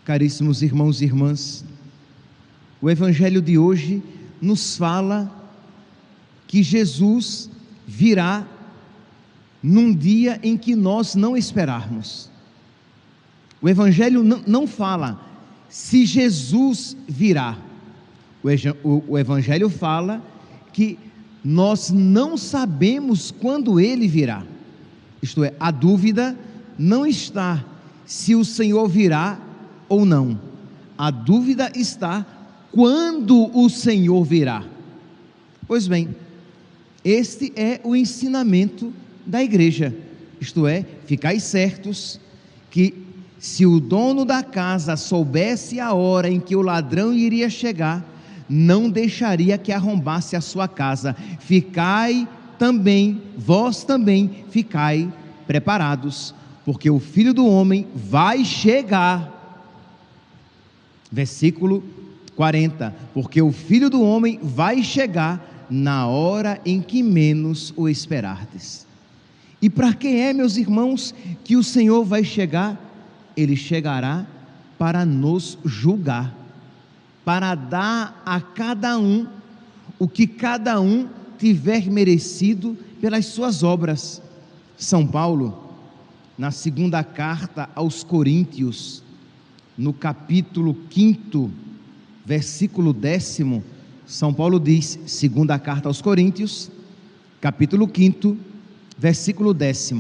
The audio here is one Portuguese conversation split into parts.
Caríssimos irmãos e irmãs, o Evangelho de hoje nos fala que Jesus virá num dia em que nós não esperarmos. O Evangelho não fala se Jesus virá. O Evangelho fala que nós não sabemos quando Ele virá. Isto é, a dúvida não está se o Senhor virá ou não. A dúvida está quando o Senhor virá. Pois bem, este é o ensinamento da igreja. Isto é, ficai certos que se o dono da casa soubesse a hora em que o ladrão iria chegar, não deixaria que arrombasse a sua casa. Ficai também, vós também, ficai preparados, porque o Filho do Homem vai chegar. Versículo 40, porque o Filho do Homem vai chegar na hora em que menos o esperardes. E para quem é, meus irmãos, que o Senhor vai chegar? Ele chegará para nos julgar, para dar a cada um o que cada um tiver merecido pelas suas obras. São Paulo, na segunda carta aos Coríntios, no capítulo 5, versículo 10, São Paulo diz, segunda carta aos Coríntios, capítulo 5, versículo 10: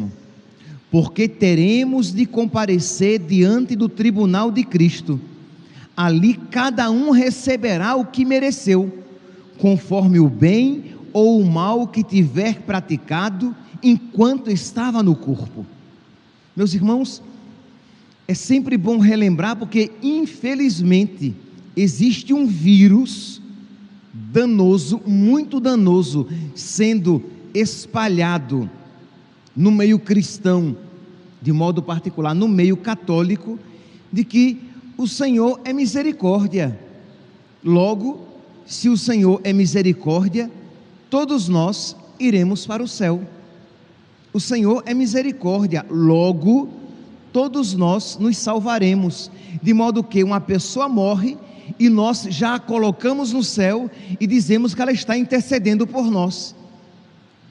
porque teremos de comparecer diante do tribunal de Cristo, ali cada um receberá o que mereceu, conforme o bem ou o mal que tiver praticado enquanto estava no corpo. Meus irmãos, é sempre bom relembrar, porque infelizmente existe um vírus danoso, muito danoso, sendo espalhado no meio cristão, de modo particular no meio católico, de que o Senhor é misericórdia. Logo, se o Senhor é misericórdia, todos nós iremos para o céu. O Senhor é misericórdia, logo todos nós nos salvaremos, de modo que uma pessoa morre e nós já a colocamos no céu e dizemos que ela está intercedendo por nós.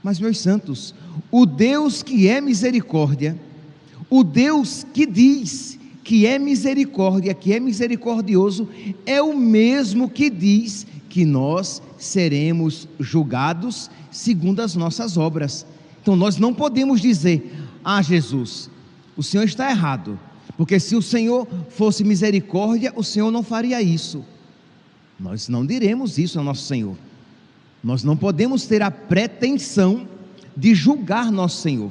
Mas, meus santos, o Deus que é misericórdia, o Deus que diz que é misericórdia, que é misericordioso, é o mesmo que diz que nós seremos julgados segundo as nossas obras. Então nós não podemos dizer: ah, Jesus, o Senhor está errado, porque se o Senhor fosse misericórdia, o Senhor não faria isso. Nós não diremos isso ao nosso Senhor. Nós não podemos ter a pretensão de julgar nosso Senhor.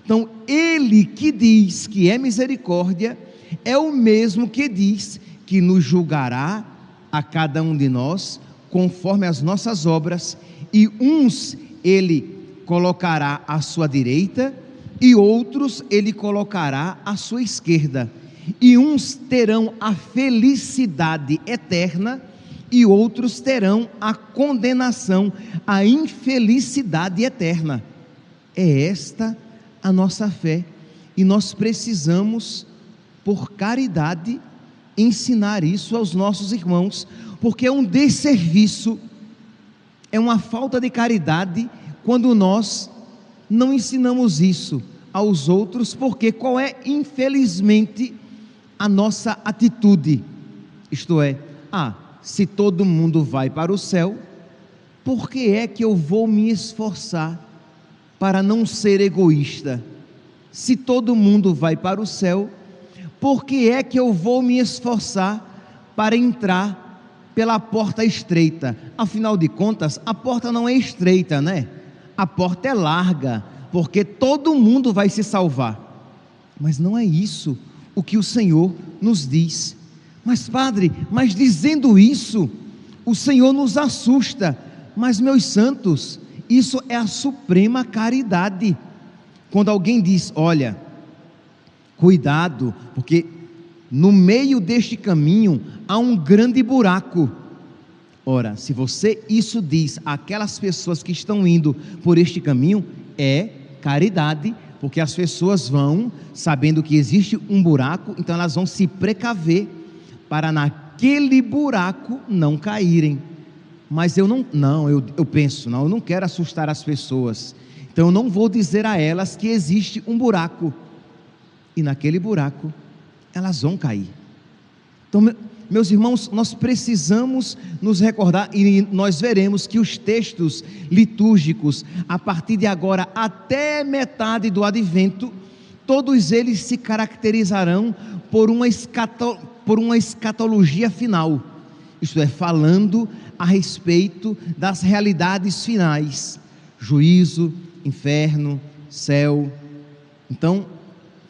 Então, Ele que diz que é misericórdia, é o mesmo que diz que nos julgará a cada um de nós, conforme as nossas obras, e uns Ele colocará à sua direita, e outros Ele colocará à sua esquerda, e uns terão a felicidade eterna, e outros terão a condenação, a infelicidade eterna. É esta a nossa fé, e nós precisamos, por caridade, ensinar isso aos nossos irmãos, porque é um desserviço, é uma falta de caridade, quando nós não ensinamos isso aos outros, porque qual é, infelizmente, a nossa atitude? Isto é, se todo mundo vai para o céu, por que é que eu vou me esforçar para não ser egoísta? Se todo mundo vai para o céu, por que é que eu vou me esforçar para entrar pela porta estreita? Afinal de contas, a porta não é estreita, né? A porta é larga, porque todo mundo vai se salvar. Mas não é isso o que o Senhor nos diz. Mas, Padre, mas dizendo isso, o Senhor nos assusta. Mas, meus santos, isso é a suprema caridade. Quando alguém diz: olha, cuidado, porque no meio deste caminho há um grande buraco. Ora, se você isso diz àquelas pessoas que estão indo por este caminho, é caridade, porque as pessoas vão sabendo que existe um buraco, então elas vão se precaver. para naquele buraco não caírem. Mas eu penso, eu não quero assustar as pessoas, então eu não vou dizer a elas que existe um buraco, e naquele buraco elas vão cair. Então, meus irmãos, nós precisamos nos recordar, e nós veremos que os textos litúrgicos, a partir de agora até metade do advento, todos eles se caracterizarão por uma escatologia final, isto é, falando a respeito das realidades finais: juízo, inferno, céu. Então,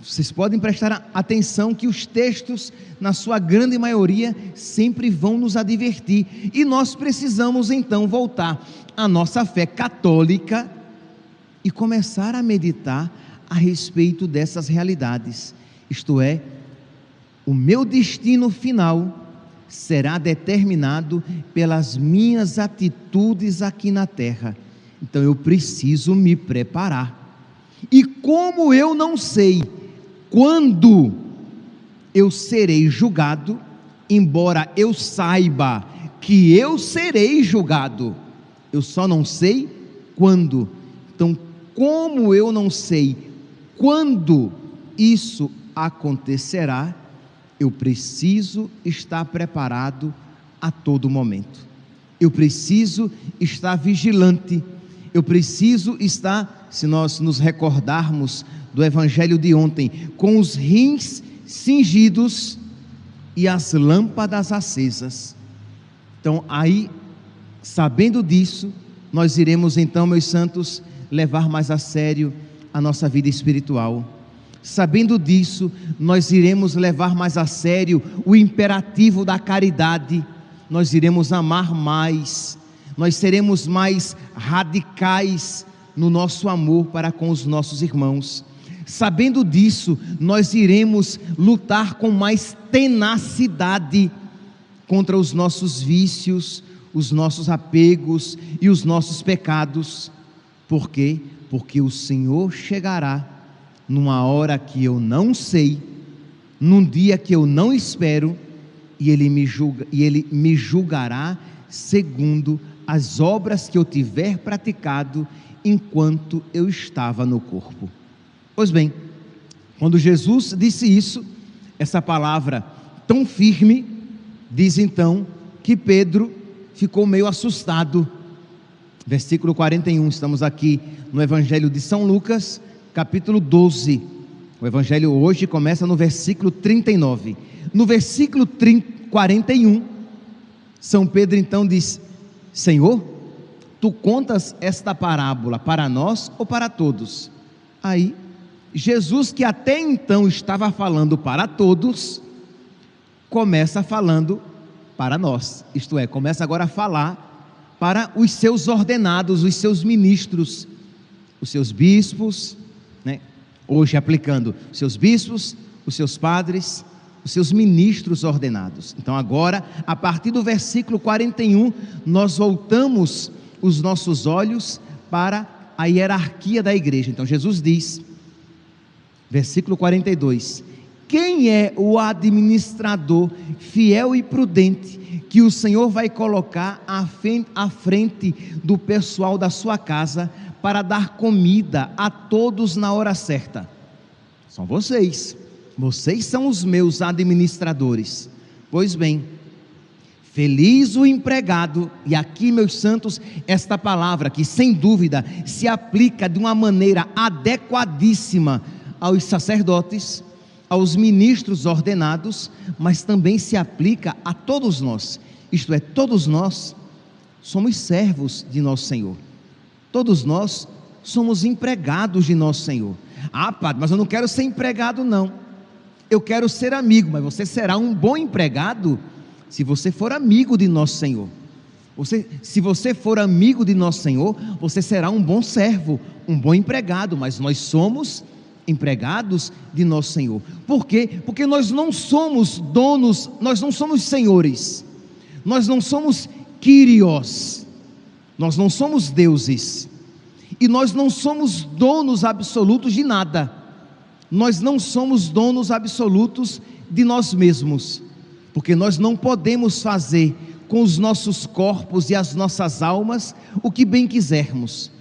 vocês podem prestar atenção que os textos, na sua grande maioria, sempre vão nos advertir, e nós precisamos então voltar à nossa fé católica e começar a meditar a respeito dessas realidades. Isto é, o meu destino final será determinado pelas minhas atitudes aqui na terra, então eu preciso me preparar. E como eu não sei quando eu serei julgado, embora eu saiba que eu serei julgado, eu só não sei quando. Então, como eu não sei quando isso acontecerá, eu preciso estar preparado a todo momento. Eu preciso estar vigilante. Eu preciso estar, se nós nos recordarmos do evangelho de ontem, com os rins cingidos e as lâmpadas acesas. Então, aí, sabendo disso, nós iremos então, meus santos, levar mais a sério a nossa vida espiritual. Sabendo disso, nós iremos levar mais a sério o imperativo da caridade. Nós iremos amar mais, nós seremos mais radicais no nosso amor para com os nossos irmãos. Sabendo disso, nós iremos lutar com mais tenacidade contra os nossos vícios, os nossos apegos e os nossos pecados. Por quê? Porque o Senhor chegará numa hora que eu não sei, num dia que eu não espero, e Ele me julgará segundo as obras que eu tiver praticado enquanto eu estava no corpo. Pois bem, quando Jesus disse isso, essa palavra tão firme, diz então que Pedro ficou meio assustado. Versículo 41, estamos aqui no Evangelho de São Lucas, capítulo 12, o Evangelho hoje começa no versículo 39, no versículo 41, São Pedro então diz: Senhor, tu contas esta parábola para nós ou para todos? Aí, Jesus, que até então estava falando para todos, começa falando para nós, isto é, começa agora a falar para os seus ordenados, os seus ministros, os seus bispos, hoje aplicando os seus bispos, os seus padres, os seus ministros ordenados. Então agora, a partir do versículo 41, nós voltamos os nossos olhos para a hierarquia da igreja. Então Jesus diz, versículo 42, quem é o administrador fiel e prudente que o Senhor vai colocar à frente do pessoal da sua casa para dar comida a todos na hora certa? São vocês são os meus administradores. Pois bem, feliz o empregado, e aqui, meus santos, esta palavra que sem dúvida se aplica de uma maneira adequadíssima aos sacerdotes, aos ministros ordenados, mas também se aplica a todos nós, isto é, todos nós somos servos de nosso Senhor. Todos nós somos empregados de nosso Senhor. Ah, padre, mas eu não quero ser empregado não, eu quero ser amigo. Mas você será um bom empregado se você for amigo de nosso Senhor. Se você for amigo de nosso Senhor, você será um bom servo, um bom empregado. Mas nós somos empregados de nosso Senhor. Por quê? Porque nós não somos donos, nós não somos senhores, nós não somos Kyrios, nós não somos deuses, e nós não somos donos absolutos de nada. Nós não somos donos absolutos de nós mesmos. porque nós não podemos fazer com os nossos corpos e as nossas almas o que bem quisermos.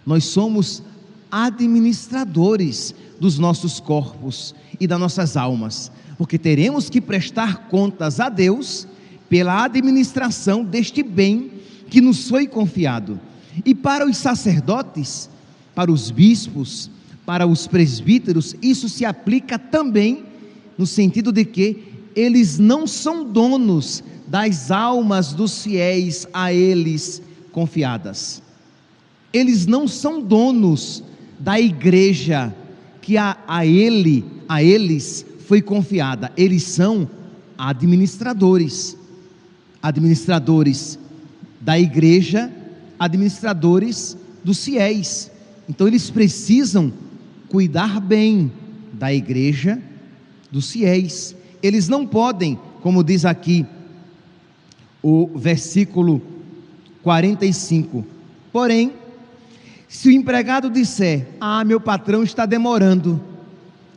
Nós somos administradores dos nossos corpos e das nossas almas, porque teremos que prestar contas a Deus pela administração deste bem que nos foi confiado. E para os sacerdotes, para os bispos, para os presbíteros, isso se aplica também no sentido de que eles não são donos das almas dos fiéis a eles confiadas. Eles não são donos da igreja que a eles foi confiada. Eles são administradores da igreja, administradores dos fiéis. Então eles precisam cuidar bem da igreja, dos fiéis. Eles não podem, como diz aqui o versículo 45, porém, se o empregado disser: meu patrão está demorando,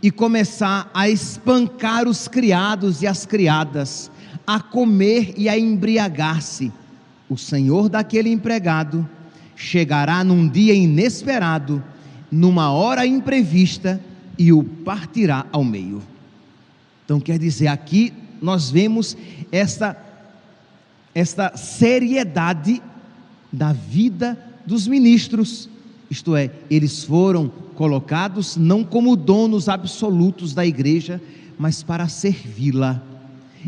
e começar a espancar os criados e as criadas, a comer e a embriagar-se, o senhor daquele empregado chegará num dia inesperado, numa hora imprevista, e o partirá ao meio. Então quer dizer, aqui nós vemos esta seriedade da vida dos ministros, isto é, eles foram colocados não como donos absolutos da igreja, mas para servi-la.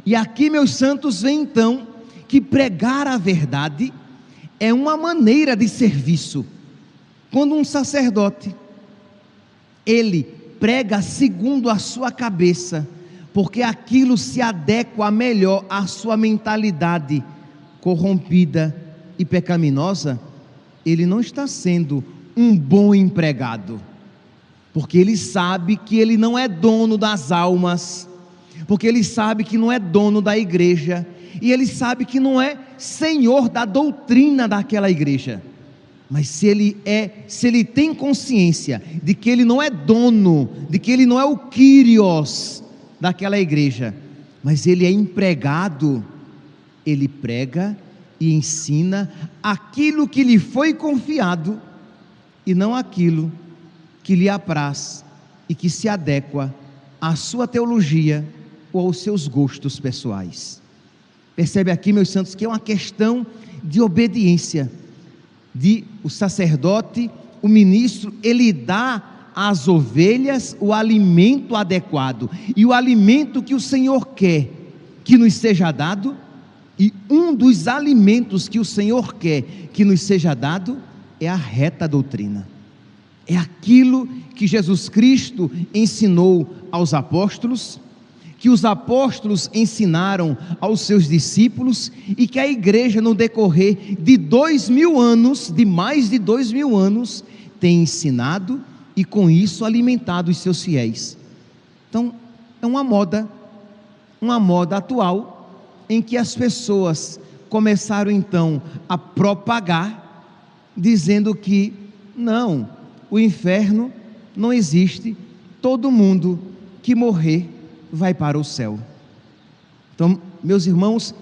E aqui, meus santos, vem então que pregar a verdade é uma maneira de serviço. Quando um sacerdote, ele prega segundo a sua cabeça, porque aquilo se adequa melhor à sua mentalidade corrompida e pecaminosa, ele não está sendo um bom empregado, porque ele sabe que ele não é dono das almas, porque ele sabe que não é dono da igreja, e ele sabe que não é senhor da doutrina daquela igreja. Mas se ele tem consciência de que ele não é dono, de que ele não é o Kyrios daquela igreja, mas ele é empregado, ele prega e ensina aquilo que lhe foi confiado, e não aquilo que lhe apraz e que se adequa à sua teologia ou aos seus gostos pessoais. Percebe aqui, meus santos, que é uma questão de obediência, o sacerdote, o ministro, ele dá às ovelhas o alimento adequado, e o alimento que o Senhor quer que nos seja dado, e um dos alimentos que o Senhor quer que nos seja dado, é a reta doutrina, é aquilo que Jesus Cristo ensinou aos apóstolos, que os apóstolos ensinaram aos seus discípulos, e que a igreja no decorrer de 2000 anos, de mais de 2000 anos, tem ensinado e com isso alimentado os seus fiéis. Então é uma moda atual, em que as pessoas começaram então a propagar, dizendo que não, o inferno não existe, todo mundo que morrer vai para o céu. Então, meus irmãos,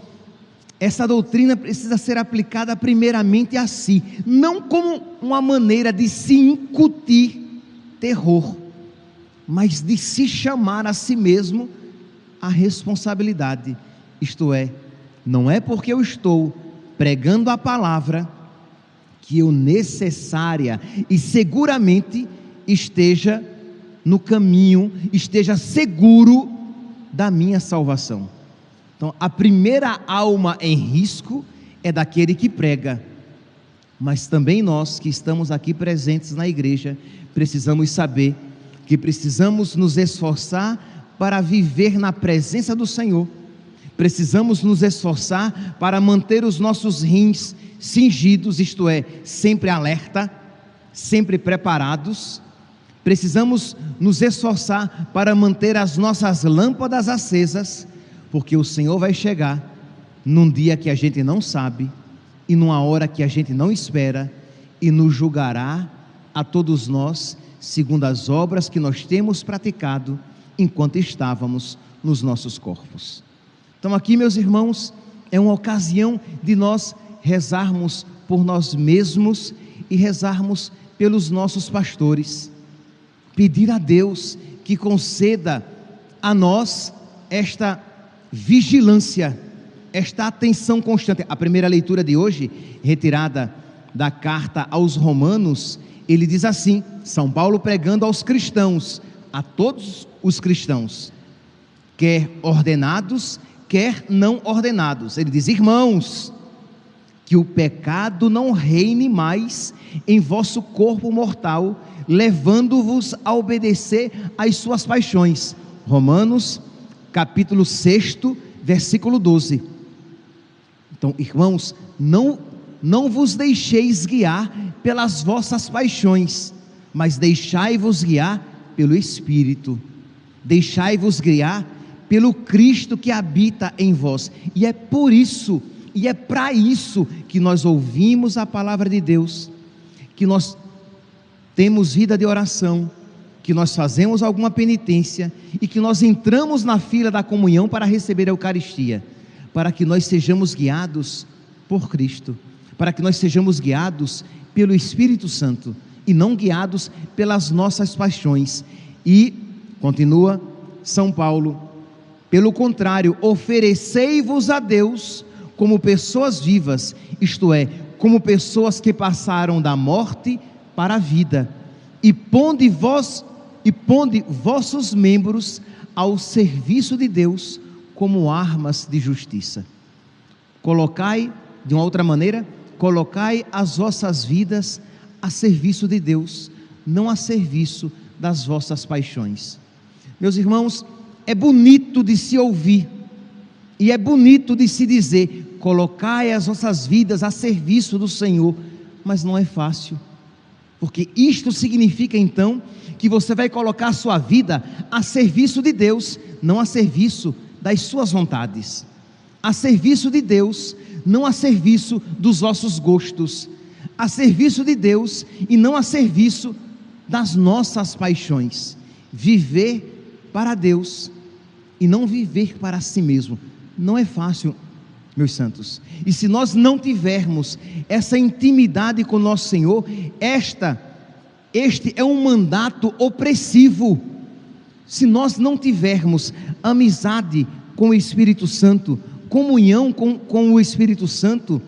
essa doutrina precisa ser aplicada primeiramente a si, não como uma maneira de se incutir terror, mas de se chamar a si mesmo a responsabilidade. Isto é, não é porque eu estou pregando a palavra que eu necessária e seguramente esteja no caminho, esteja seguro da minha salvação. Então, a primeira alma em risco é daquele que prega, mas também nós que estamos aqui presentes na igreja, precisamos saber que precisamos nos esforçar para viver na presença do Senhor, precisamos nos esforçar para manter os nossos rins cingidos, isto é, sempre alerta, sempre preparados. Precisamos nos esforçar para manter as nossas lâmpadas acesas, porque o Senhor vai chegar num dia que a gente não sabe, e numa hora que a gente não espera, e nos julgará a todos nós, segundo as obras que nós temos praticado, enquanto estávamos nos nossos corpos. Então aqui, meus irmãos, é uma ocasião de nós rezarmos por nós mesmos e rezarmos pelos nossos pastores, pedir a Deus que conceda a nós esta vigilância, esta atenção constante. A primeira leitura de hoje, retirada da carta aos Romanos, ele diz assim, São Paulo pregando aos cristãos, a todos os cristãos, quer ordenados, quer não ordenados. Ele diz: irmãos, que o pecado não reine mais em vosso corpo mortal, levando-vos a obedecer às suas paixões. Romanos, capítulo 6, versículo 12. Então, irmãos, não vos deixeis guiar pelas vossas paixões, mas deixai-vos guiar pelo Espírito. Deixai-vos guiar pelo Cristo que habita em vós. E é por isso, e é para isso que nós ouvimos a palavra de Deus, que nós temos vida de oração, que nós fazemos alguma penitência e que nós entramos na fila da comunhão para receber a Eucaristia, para que nós sejamos guiados por Cristo, para que nós sejamos guiados pelo Espírito Santo e não guiados pelas nossas paixões. E continua São Paulo: pelo contrário, oferecei-vos a Deus como pessoas vivas, isto é, como pessoas que passaram da morte para a vida, e ponde vossos membros ao serviço de Deus como armas de justiça. Colocai, de uma outra maneira, colocai as vossas vidas a serviço de Deus, não a serviço das vossas paixões. Meus irmãos, é bonito de se ouvir, e é bonito de se dizer: colocai as vossas vidas a serviço do Senhor, mas não é fácil, porque isto significa então que você vai colocar a sua vida a serviço de Deus, não a serviço das suas vontades, a serviço de Deus, não a serviço dos vossos gostos, a serviço de Deus e não a serviço das nossas paixões. Viver para Deus e não viver para si mesmo não é fácil, meus santos. E se nós não tivermos essa intimidade com nosso Senhor, este é um mandato opressivo. Se nós não tivermos amizade com o Espírito Santo, comunhão com o Espírito Santo,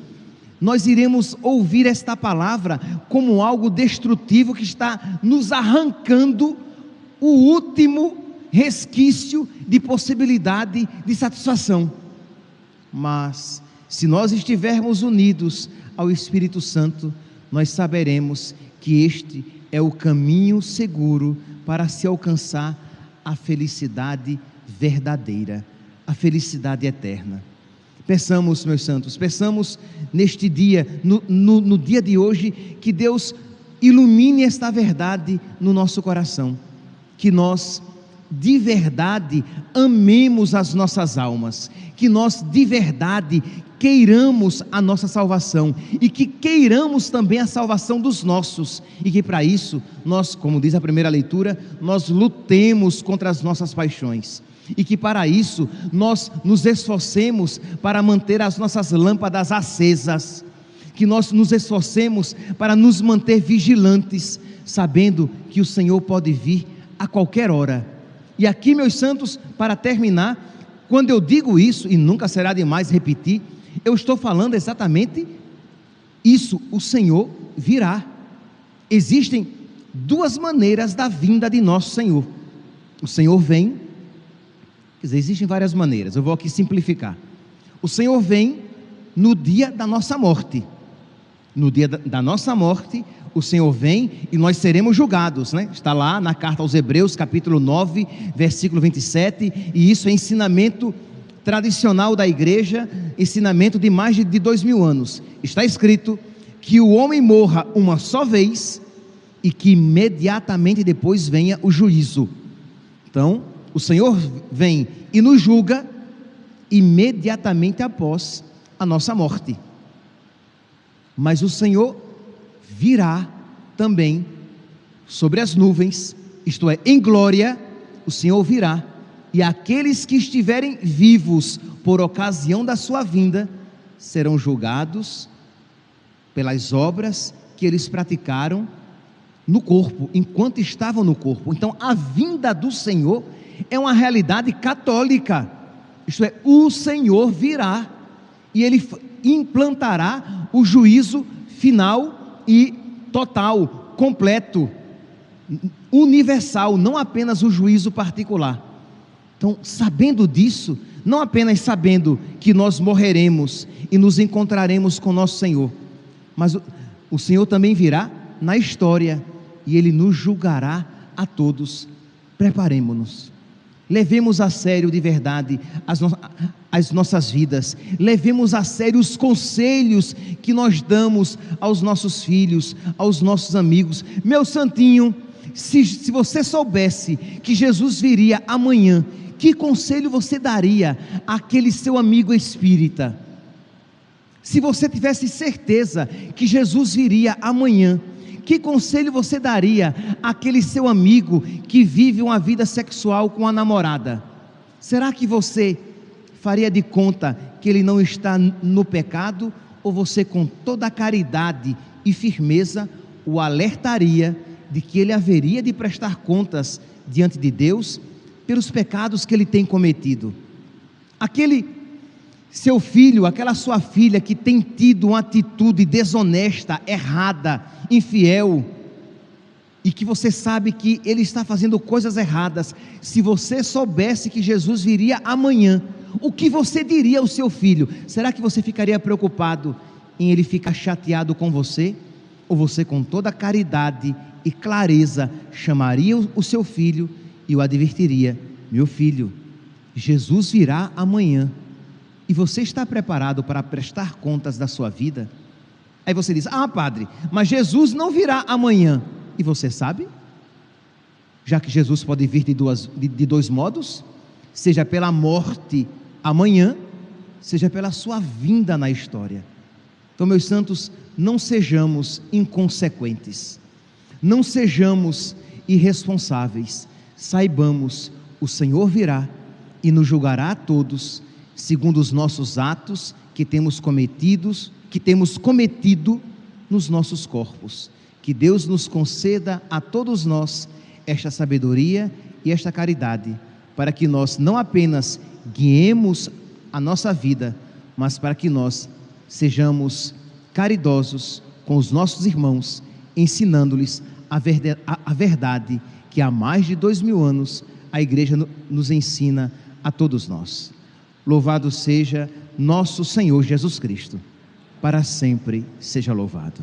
nós iremos ouvir esta palavra como algo destrutivo que está nos arrancando o último resquício de possibilidade de satisfação. Mas se nós estivermos unidos ao Espírito Santo, nós saberemos que este é o caminho seguro para se alcançar a felicidade verdadeira, a felicidade eterna. Peçamos, meus santos, peçamos neste dia, no dia de hoje, que Deus ilumine esta verdade no nosso coração, que nós de verdade amemos as nossas almas, que nós de verdade queiramos a nossa salvação e que queiramos também a salvação dos nossos, e que para isso nós, como diz a primeira leitura, nós lutemos contra as nossas paixões, e que para isso nós nos esforcemos para manter as nossas lâmpadas acesas, que nós nos esforcemos para nos manter vigilantes, sabendo que o Senhor pode vir a qualquer hora. E aqui, meus santos, para terminar, quando eu digo isso, e nunca será demais repetir, eu estou falando exatamente isso: o Senhor virá. Existem duas maneiras da vinda de nosso Senhor. O Senhor vem, quer dizer, existem várias maneiras, eu vou aqui simplificar. O Senhor vem no dia da nossa morte. No dia da nossa morte, o Senhor vem e nós seremos julgados, né? Está lá na carta aos Hebreus, capítulo 9, versículo 27, e isso é ensinamento tradicional da igreja, ensinamento de mais de 2000 anos. Está escrito que o homem morra uma só vez e que imediatamente depois venha o juízo. Então, o Senhor vem e nos julga imediatamente após a nossa morte. Mas o Senhor virá também sobre as nuvens, isto é, em glória. O Senhor virá, e aqueles que estiverem vivos por ocasião da sua vinda, serão julgados pelas obras que eles praticaram no corpo, enquanto estavam no corpo. Então, a vinda do Senhor é uma realidade católica. Isto é, o Senhor virá e Ele implantará o juízo final e total, completo, universal, não apenas o juízo particular. Então, sabendo disso, não apenas sabendo que nós morreremos e nos encontraremos com nosso Senhor, mas o Senhor também virá na história e Ele nos julgará a todos. Preparemo-nos, levemos a sério de verdade as nossas vidas, levemos a sério os conselhos que nós damos aos nossos filhos, aos nossos amigos. Meu santinho, se você soubesse que Jesus viria amanhã, que conselho você daria àquele seu amigo espírita? Se você tivesse certeza que Jesus viria amanhã, que conselho você daria àquele seu amigo que vive uma vida sexual com a namorada? Será que você faria de conta que ele não está no pecado? Ou você, com toda a caridade e firmeza, o alertaria de que ele haveria de prestar contas diante de Deus pelos pecados que ele tem cometido? Aquele seu filho, aquela sua filha que tem tido uma atitude desonesta, errada, infiel, e que você sabe que ele está fazendo coisas erradas, se você soubesse que Jesus viria amanhã, o que você diria ao seu filho? Será que você ficaria preocupado em ele ficar chateado com você? Ou você, com toda a caridade e clareza, chamaria o seu filho e o advertiria: meu filho, Jesus virá amanhã, e você está preparado para prestar contas da sua vida? Aí você diz: ah, padre, mas Jesus não virá amanhã. E você sabe? Já que Jesus pode vir de dois modos, seja pela morte amanhã, seja pela sua vinda na história. Então, meus santos, não sejamos inconsequentes, não sejamos irresponsáveis. Saibamos, o Senhor virá e nos julgará a todos segundo os nossos atos que temos cometido nos nossos corpos. Que Deus nos conceda a todos nós esta sabedoria e esta caridade, para que nós não apenas guiemos a nossa vida, mas para que nós sejamos caridosos com os nossos irmãos, ensinando-lhes a verdade que há mais de 2000 anos a Igreja nos ensina a todos nós. Louvado seja nosso Senhor Jesus Cristo, para sempre seja louvado.